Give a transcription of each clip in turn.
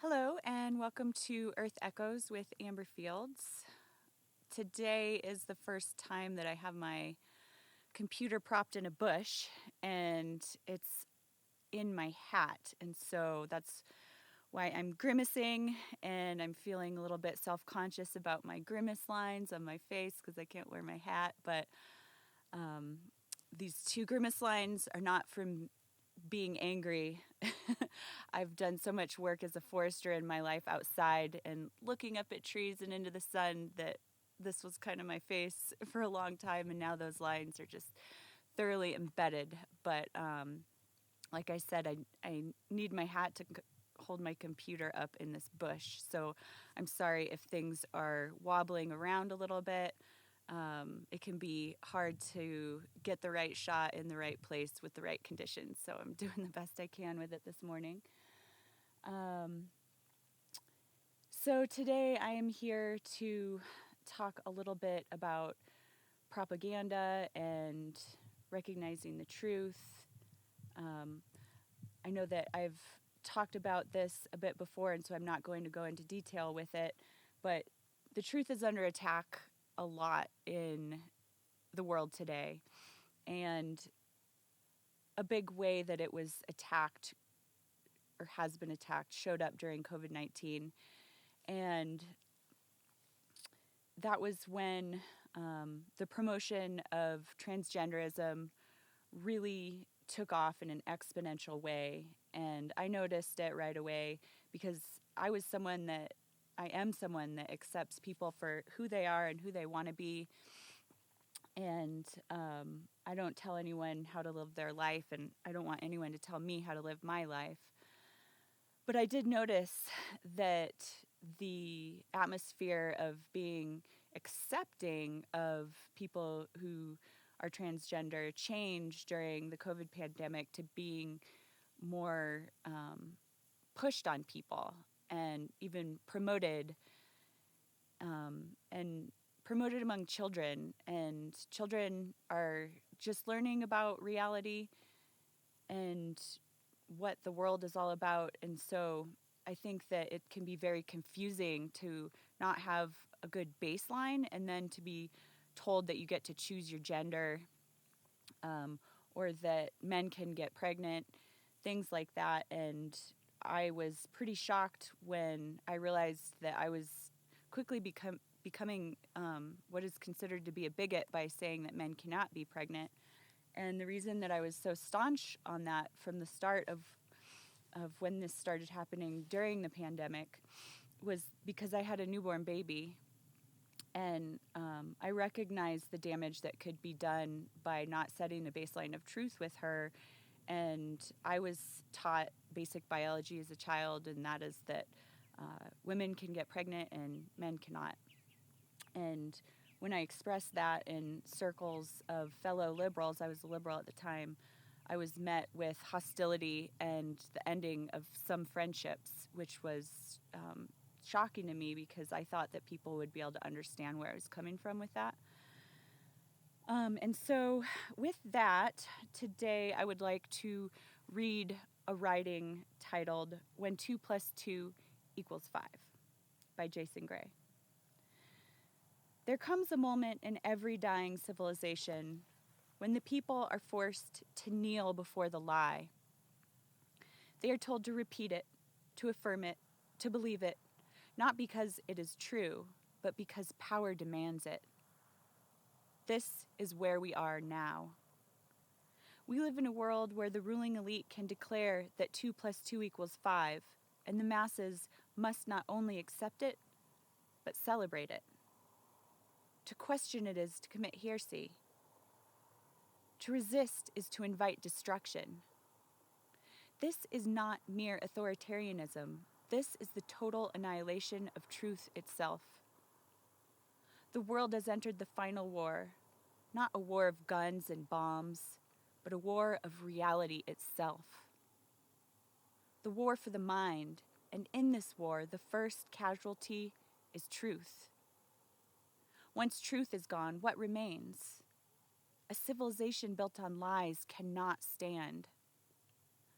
Hello, and welcome to Earth Echoes with Amber Fields. Today is the first time that I have my computer propped in a bush, and it's in my hat. And so that's why I'm grimacing, and I'm feeling a little bit self-conscious about my grimace lines on my face because I can't wear my hat. But these two grimace lines are not from being angry. I've done so much work as a forester in my life outside and looking up at trees and into the sun that this was kind of my face for a long time, and now those lines are just thoroughly embedded. But like I said, I need my hat to hold my computer up in this bush. So I'm sorry if things are wobbling around a little bit. It can be hard to get the right shot in the right place with the right conditions. So I'm doing the best I can with it this morning. So today I am here to talk a little bit about propaganda and recognizing the truth. I know that I've talked about this a bit before, and so I'm not going to go into detail with it, but the truth is under attack a lot in the world today. And a big way that it was attacked or has been attacked showed up during COVID-19. And that was when the promotion of transgenderism really took off in an exponential way. And I noticed it right away because I am someone that accepts people for who they are and who they want to be. And I don't tell anyone how to live their life, and I don't want anyone to tell me how to live my life. But I did notice that the atmosphere of being accepting of people who are transgender changed during the COVID pandemic to being more pushed on people and even promoted and promoted among children. And children are just learning about reality and what the world is all about. And so I think that it can be very confusing to not have a good baseline and then to be told that you get to choose your gender, or that men can get pregnant, things like that. And I was pretty shocked when I realized that I was quickly becoming what is considered to be a bigot by saying that men cannot be pregnant. And the reason that I was so staunch on that from the start of when this started happening during the pandemic was because I had a newborn baby. And I recognized the damage that could be done by not setting a baseline of truth with her. And I was taught basic biology as a child, and that is that women can get pregnant and men cannot. And when I expressed that in circles of fellow liberals, I was a liberal at the time, I was met with hostility and the ending of some friendships, which was shocking to me because I thought that people would be able to understand where I was coming from with that. And so with that, today I would like to read a writing titled When 2 + 2 = 5 by Jason Gray. There comes a moment in every dying civilization when the people are forced to kneel before the lie. They are told to repeat it, to affirm it, to believe it, not because it is true, but because power demands it. This is where we are now. We live in a world where the ruling elite can declare that 2 + 2 = 5, and the masses must not only accept it, but celebrate it. To question it is to commit heresy. To resist is to invite destruction. This is not mere authoritarianism. This is the total annihilation of truth itself. The world has entered the final war, not a war of guns and bombs, but a war of reality itself. The war for the mind, and in this war, the first casualty is truth. Once truth is gone, what remains? A civilization built on lies cannot stand.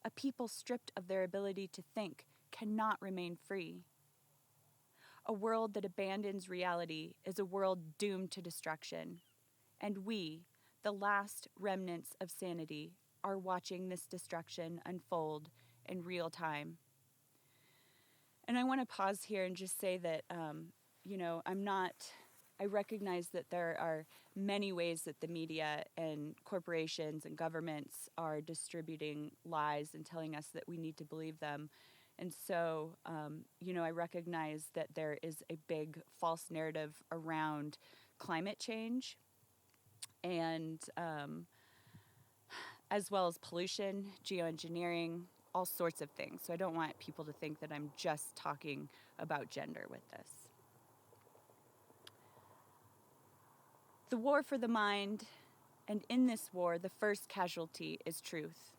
A people stripped of their ability to think cannot remain free. A world that abandons reality is a world doomed to destruction, and we, the last remnants of sanity, are watching this destruction unfold in real time. And I want to pause here and just say that, I recognize that there are many ways that the media and corporations and governments are distributing lies and telling us that we need to believe them. And so, I recognize that there is a big false narrative around climate change and as well as pollution, geoengineering, all sorts of things. So I don't want people to think that I'm just talking about gender with this. The war for the mind, and in this war, the first casualty is truth.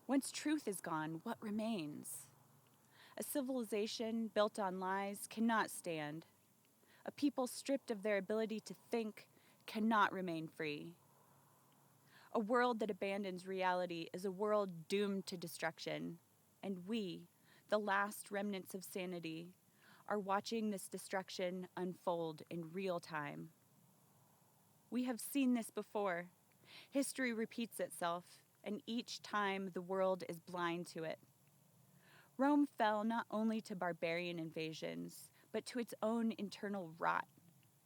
Once truth is gone, what remains? A civilization built on lies cannot stand. A people stripped of their ability to think cannot remain free. A world that abandons reality is a world doomed to destruction, and we, the last remnants of sanity, are watching this destruction unfold in real time. We have seen this before. History repeats itself, and each time the world is blind to it. Rome fell not only to barbarian invasions, but to its own internal rot,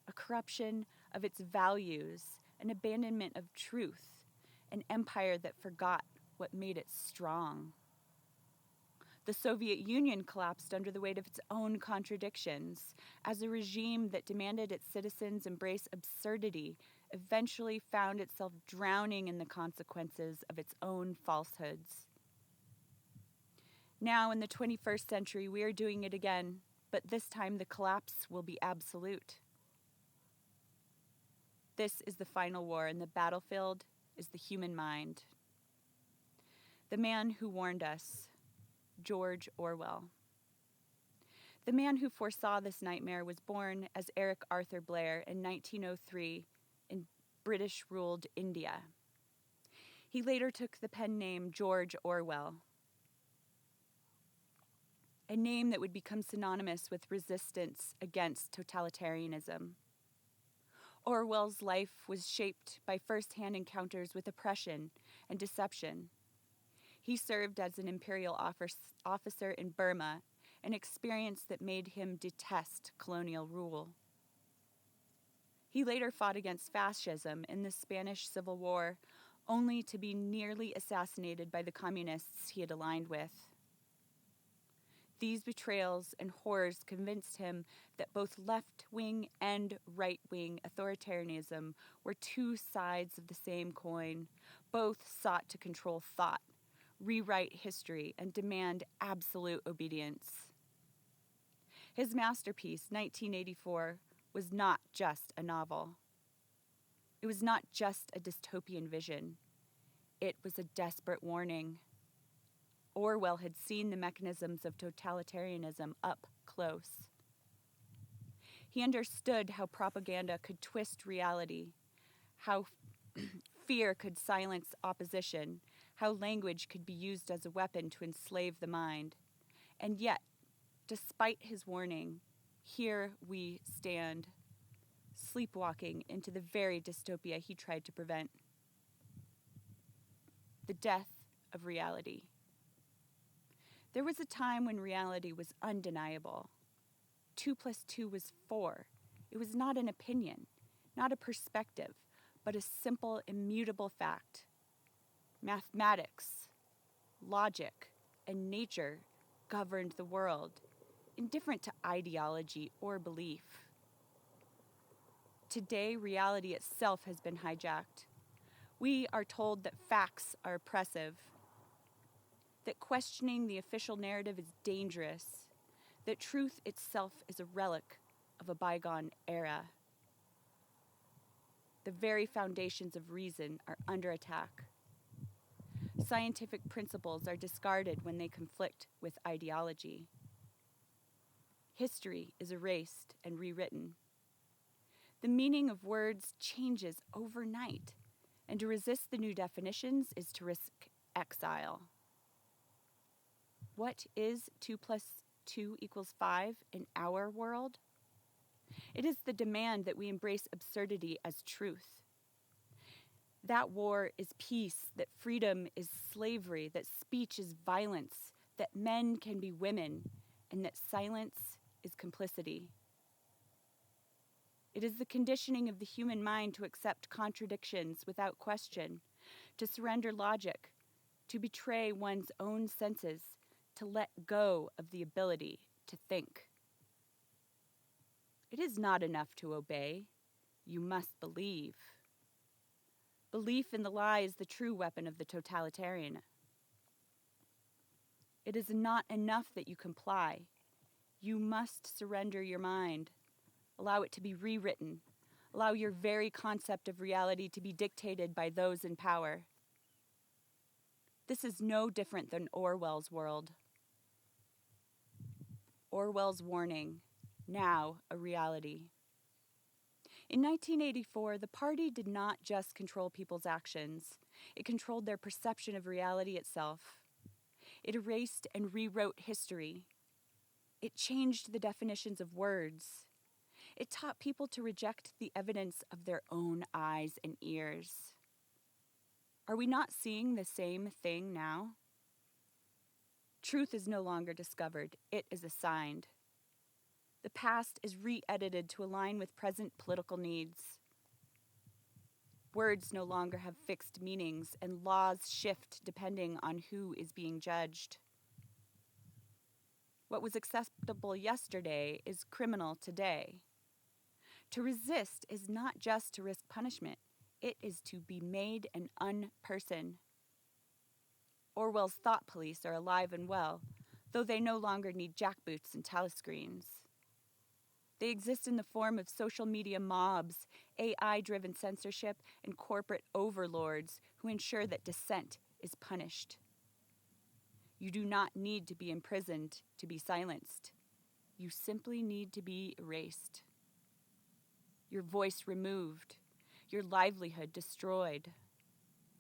a corruption of its values, an abandonment of truth, an empire that forgot what made it strong. The Soviet Union collapsed under the weight of its own contradictions, as a regime that demanded its citizens embrace absurdity eventually found itself drowning in the consequences of its own falsehoods. Now, in the 21st century, we are doing it again, but this time the collapse will be absolute. This is the final war, and the battlefield is the human mind. The man who warned us, George Orwell. The man who foresaw this nightmare was born as Eric Arthur Blair in 1903 in British-ruled India. He later took the pen name George Orwell, a name that would become synonymous with resistance against totalitarianism. Orwell's life was shaped by first-hand encounters with oppression and deception. He served as an imperial officer in Burma, an experience that made him detest colonial rule. He later fought against fascism in the Spanish Civil War, only to be nearly assassinated by the communists he had aligned with. These betrayals and horrors convinced him that both left-wing and right-wing authoritarianism were two sides of the same coin. Both sought to control thought, rewrite history, and demand absolute obedience. His masterpiece, 1984, was not just a novel. It was not just a dystopian vision. It was a desperate warning. Orwell had seen the mechanisms of totalitarianism up close. He understood how propaganda could twist reality, how fear could silence opposition, how language could be used as a weapon to enslave the mind. And yet, despite his warning, here we stand, sleepwalking into the very dystopia he tried to prevent. The death of reality. There was a time when reality was undeniable. 2 + 2 was 4. It was not an opinion, not a perspective, but a simple, immutable fact. Mathematics, logic, and nature governed the world, indifferent to ideology or belief. Today, reality itself has been hijacked. We are told that facts are oppressive, that questioning the official narrative is dangerous, that truth itself is a relic of a bygone era. The very foundations of reason are under attack. Scientific principles are discarded when they conflict with ideology. History is erased and rewritten. The meaning of words changes overnight, and to resist the new definitions is to risk exile. what is 2 plus 2 equals 5 in our world? It is the demand that we embrace absurdity as truth. That war is peace, that freedom is slavery, that speech is violence, that men can be women, and that silence is complicity. It is the conditioning of the human mind to accept contradictions without question, to surrender logic, to betray one's own senses, to let go of the ability to think. It is not enough to obey. You must believe. Belief in the lie is the true weapon of the totalitarian. It is not enough that you comply. You must surrender your mind. Allow it to be rewritten. Allow your very concept of reality to be dictated by those in power. This is no different than Orwell's world. Orwell's warning, now a reality. In 1984, the party did not just control people's actions. It controlled their perception of reality itself. It erased and rewrote history. It changed the definitions of words. It taught people to reject the evidence of their own eyes and ears. Are we not seeing the same thing now? Truth is no longer discovered. It is assigned. The past is re-edited to align with present political needs. Words no longer have fixed meanings, and laws shift depending on who is being judged. What was acceptable yesterday is criminal today. To resist is not just to risk punishment. It is to be made an unperson. Orwell's thought police are alive and well, though they no longer need jackboots and telescreens. They exist in the form of social media mobs, AI-driven censorship, and corporate overlords who ensure that dissent is punished. You do not need to be imprisoned to be silenced. You simply need to be erased. Your voice removed, your livelihood destroyed,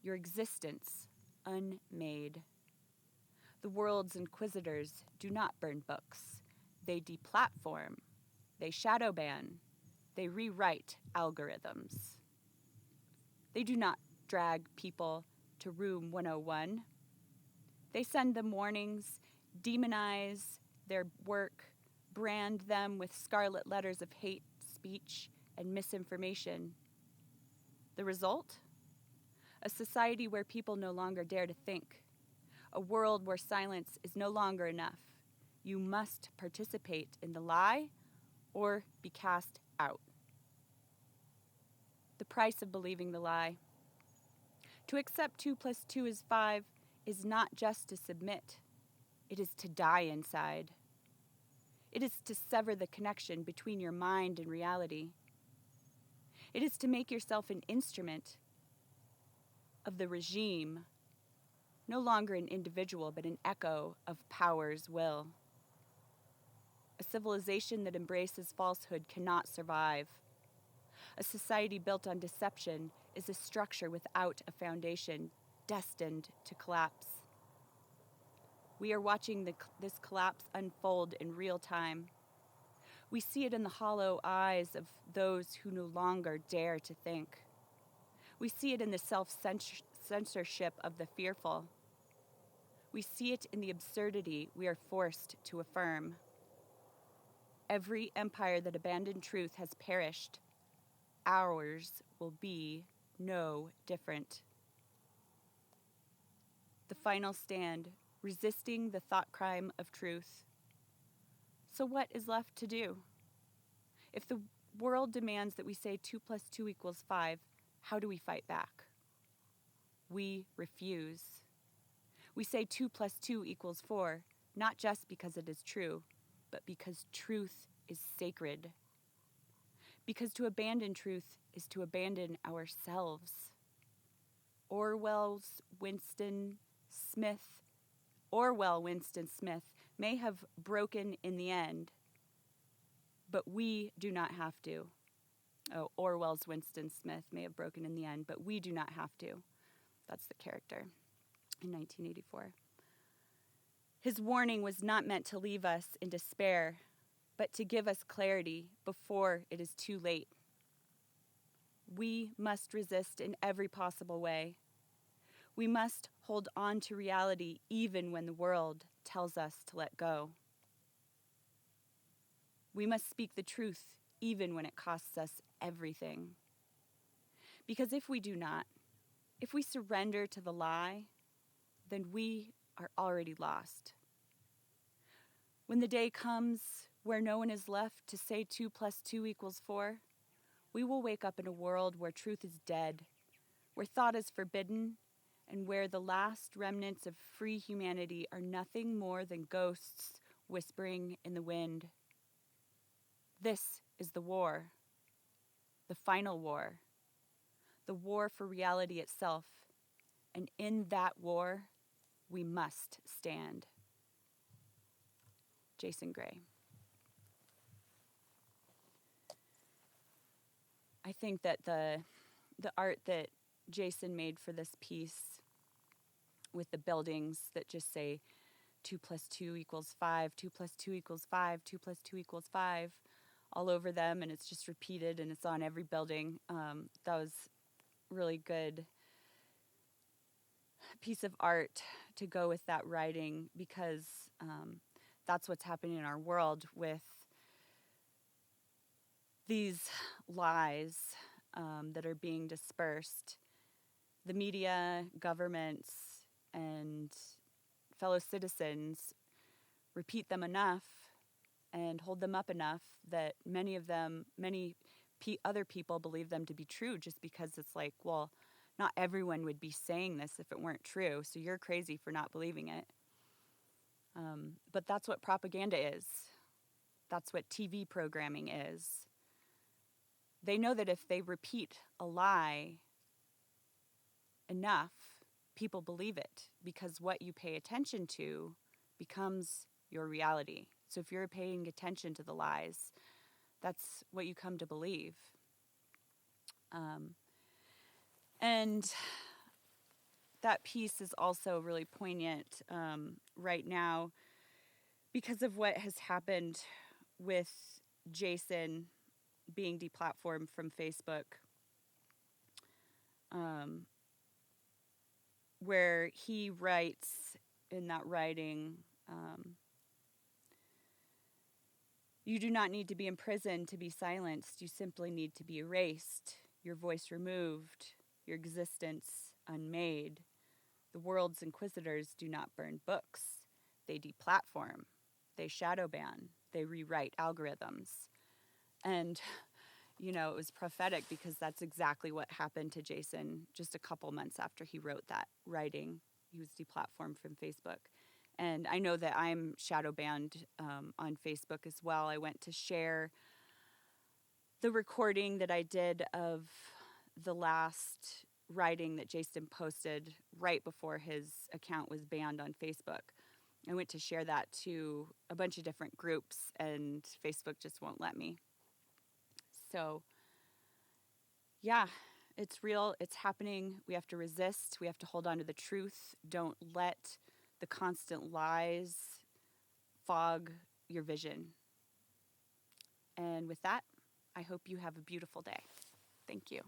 your existence unmade. The world's inquisitors do not burn books. They deplatform. They shadow ban. They rewrite algorithms. They do not drag people to room 101. They send them warnings, demonize their work, brand them with scarlet letters of hate speech and misinformation. The result? A society where people no longer dare to think. A world where silence is no longer enough. You must participate in the lie or be cast out. The price of believing the lie. To accept 2 plus 2 is 5 is not just to submit. It is to die inside. It is to sever the connection between your mind and reality. It is to make yourself an instrument of the regime, no longer an individual, but an echo of power's will. A civilization that embraces falsehood cannot survive. A society built on deception is a structure without a foundation, destined to collapse. We are watching this collapse unfold in real time. We see it in the hollow eyes of those who no longer dare to think. We see it in the self-censorship of the fearful. We see it in the absurdity we are forced to affirm. Every empire that abandoned truth has perished. Ours will be no different. The final stand, resisting the thought crime of truth. So what is left to do? If the world demands that we say 2 plus 2 equals 5, how do we fight back? We refuse. We say 2 plus 2 equals 4, not just because it is true, but because truth is sacred. Because to abandon truth is to abandon ourselves. Orwell Winston Smith may have broken in the end, but we do not have to. Orwell's Winston Smith may have broken in the end, but we do not have to. That's the character in 1984. His warning was not meant to leave us in despair, but to give us clarity before it is too late. We must resist in every possible way. We must hold on to reality even when the world tells us to let go. We must speak the truth even when it costs us everything. Because if we do not, if we surrender to the lie, then we are already lost. When the day comes where no one is left to say 2 + 2 = 4, we will wake up in a world where truth is dead, where thought is forbidden, and where the last remnants of free humanity are nothing more than ghosts whispering in the wind. This is the war, the final war, the war for reality itself, and in that war, we must stand. Jason Gray. I think that the art that Jason made for this piece with the buildings that just say 2 + 2 = 5, 2 + 2 = 5, 2 + 2 = 5, all over them, and it's just repeated and it's on every building. That was really good piece of art to go with that writing, because that's what's happening in our world with these lies that are being dispersed. The media, governments, and fellow citizens repeat them enough and hold them up enough that many other people believe them to be true, just because it's like, well, not everyone would be saying this if it weren't true, so you're crazy for not believing it. But that's what propaganda is. That's what TV programming is. They know that if they repeat a lie enough, people believe it, because what you pay attention to becomes your reality. So if you're paying attention to the lies, that's what you come to believe. And that piece is also really poignant right now because of what has happened with Jason being deplatformed from Facebook, where he writes in that writing, you do not need to be imprisoned to be silenced. You simply need to be erased, your voice removed, your existence unmade. The world's inquisitors do not burn books. They deplatform. They shadow ban. They rewrite algorithms. And, you know, it was prophetic because that's exactly what happened to Jason just a couple months after he wrote that writing. He was deplatformed from Facebook. And I know that I'm shadow banned on Facebook as well. I went to share the recording that I did of the last writing that Jason posted right before his account was banned on Facebook. I went to share that to a bunch of different groups, and Facebook just won't let me. So, yeah, it's real. It's happening. We have to resist. We have to hold on to the truth. Don't let the constant lies fog your vision. And with that, I hope you have a beautiful day. Thank you.